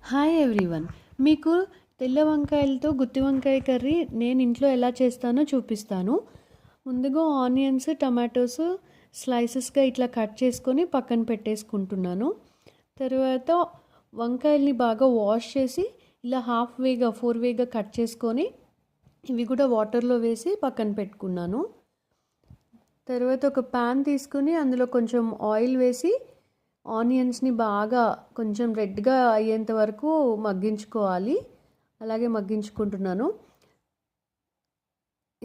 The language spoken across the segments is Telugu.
Hi everyone. మీకు తెల్ల వంకాయలతో గుత్తి వంకాయ కర్రీ నేను ఇంట్లో ఎలా చేస్తానో చూపిస్తాను. ముందుగా ఆనియన్స్, టమాటోస్ స్లైసెస్గా ఇట్లా కట్ చేసుకొని పక్కన పెట్టేసుకుంటున్నాను. తర్వాత వంకాయల్ని బాగా వాష్ చేసి ఇలా హాఫ్ వేగా 4 వేగా కట్ చేసుకొని ఇవి కూడా వాటర్లో వేసి పక్కన పెట్టుకున్నాను. తర్వాత ఒక ప్యాన్ తీసుకుని అందులో కొంచెం ఆయిల్ వేసి ఆనియన్స్ని బాగా కొంచెం రెడ్గా అయ్యేంత వరకు మగ్గించుకోవాలి. అలాగే మగ్గించుకుంటున్నాను.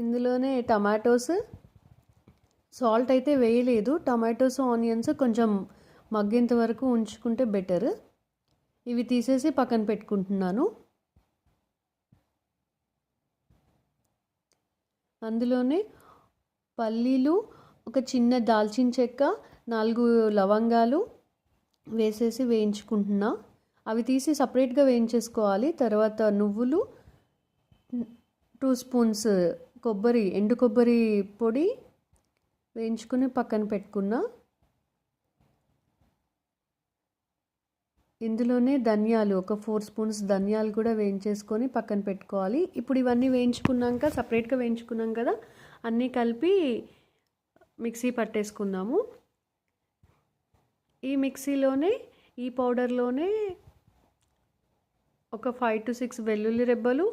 ఇందులోనే టమాటోస్, సాల్ట్ అయితే వేయలేదు. టమాటోస్, ఆనియన్స్ కొంచెం మగ్గేంత వరకు ఉంచుకుంటే బెటర్. ఇవి తీసేసి పక్కన పెట్టుకుంటున్నాను. అందులోనే పల్లీలు, ఒక చిన్న దాల్చిన చెక్క, 4 లవంగాలు వేసేసి వేయించుకుంటున్నా. అవి తీసి సపరేట్గా వేయించేసుకోవాలి. తర్వాత నువ్వులు, 2 స్పూన్స్ ఎండు కొబ్బరి పొడి వేయించుకుని పక్కన పెట్టుకున్నా. ఇందులోనే ధనియాలు, ఒక 4 స్పూన్స్ ధనియాలు కూడా వేయించేసుకొని పక్కన పెట్టుకోవాలి. ఇప్పుడు ఇవన్నీ వేయించుకున్నాక, సపరేట్గా వేయించుకున్నాం కదా, అన్నీ కలిపి మిక్సీ పట్టేసుకుందాము. ఈ మిక్సీలోనే, ఈ పౌడర్లోనే ఒక 5 to 6 వెల్లుల్లి రెబ్బలు,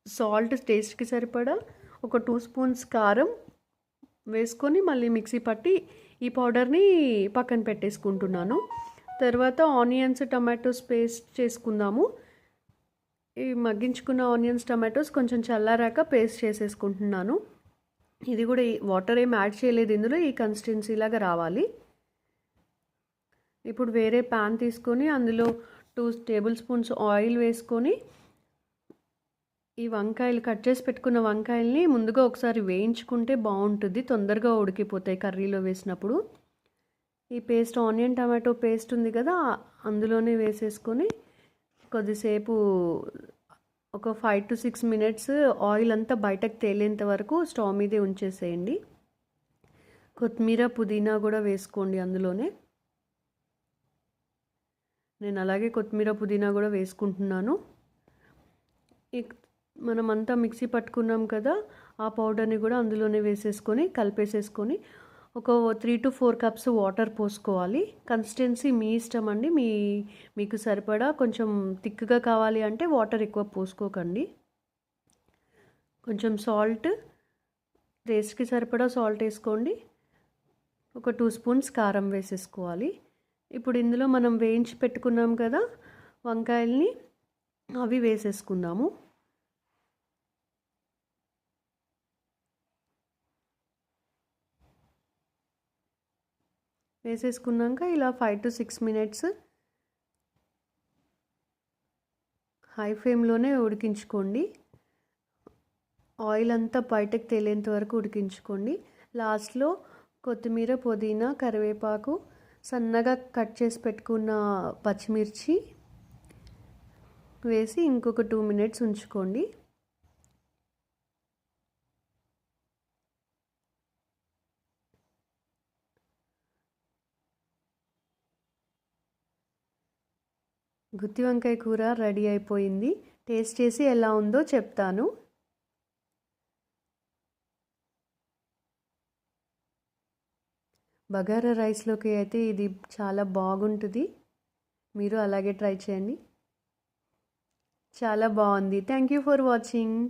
సాల్ట్ టేస్ట్కి సరిపడా, ఒక 2 స్పూన్స్ కారం వేసుకొని మళ్ళీ మిక్సీ పట్టి ఈ పౌడర్ని పక్కన పెట్టేసుకుంటున్నాను. తర్వాత ఆనియన్స్, టమాటోస్ పేస్ట్ చేసుకుందాము. ఈ మగ్గించుకున్న ఆనియన్స్, టమాటోస్ కొంచెం చల్లారాక పేస్ట్ చేసేసుకుంటున్నాను. ఇది కూడా వాటర్ ఏం యాడ్ చేయలేదు ఇందులో, ఈ కన్సిస్టెన్సీ లాగా రావాలి. ఇప్పుడు వేరే ప్యాన్ తీసుకొని అందులో 2 టేబుల్ స్పూన్స్ ఆయిల్ వేసుకొని ఈ వంకాయలు, కట్ చేసి పెట్టుకున్న వంకాయల్ని ముందుగా ఒకసారి వేయించుకుంటే బాగుంటుంది, తొందరగా ఉడికిపోతాయి కర్రీలో వేసినప్పుడు. ఈ పేస్ట్, ఆనియన్ టమాటో పేస్ట్ ఉంది కదా, అందులోనే వేసేసుకొని కొద్దిసేపు ఒక 5 to 6 మినిట్స్ ఆయిల్ అంతా బయటకు తేలేంత వరకు స్టవ్ మీదే ఉంచేసేయండి. కొత్తిమీర, పుదీనా కూడా వేసుకోండి అందులోనే. నేను అలాగే కొత్తిమీర, పుదీనా కూడా వేసుకుంటున్నాను. మనమంతా మిక్సీ పట్టుకున్నాం కదా, ఆ పౌడర్ని కూడా అందులోనే వేసేసుకొని కలిపేసేసుకొని ఒక 3 to 4 కప్స్ వాటర్ పోసుకోవాలి. కన్సిస్టెన్సీ మీ ఇష్టం అండి. మీకు సరిపడా కొంచెం థిక్గా కావాలి అంటే వాటర్ ఎక్కువ పోసుకోకండి. కొంచెం సాల్ట్, టేస్ట్కి సరిపడా సాల్ట్ వేసుకోండి. ఒక 2 స్పూన్స్ కారం వేసేసుకోవాలి. ఇప్పుడు ఇందులో మనం వేయించి పెట్టుకున్నాం కదా వంకాయల్ని, అవి వేసేసుకుందాము. వేసేసుకున్నాక ఇలా 5 to 6 మినిట్స్ హై ఫ్లేమ్లోనే ఉడికించుకోండి. ఆయిల్ అంతా బయటకు తేలేంత వరకు ఉడికించుకోండి. లాస్ట్లో కొత్తిమీర, పుదీనా, కరివేపాకు, సన్నగా కట్ చేసి పెట్టుకున్న పచ్చిమిర్చి వేసి ఇంకొక 2 మినిట్స్ ఉంచుకోండి. గుత్తి వంకాయ కూర రెడీ అయిపోయింది. టేస్ట్ చేసి ఎలా ఉందో చెప్తాను. బగారా రైస్లోకి అయితే ఇది చాలా బాగుంటుంది. మీరు అలాగే ట్రై చేయండి. చాలా బాగుంది. Thank you for watching.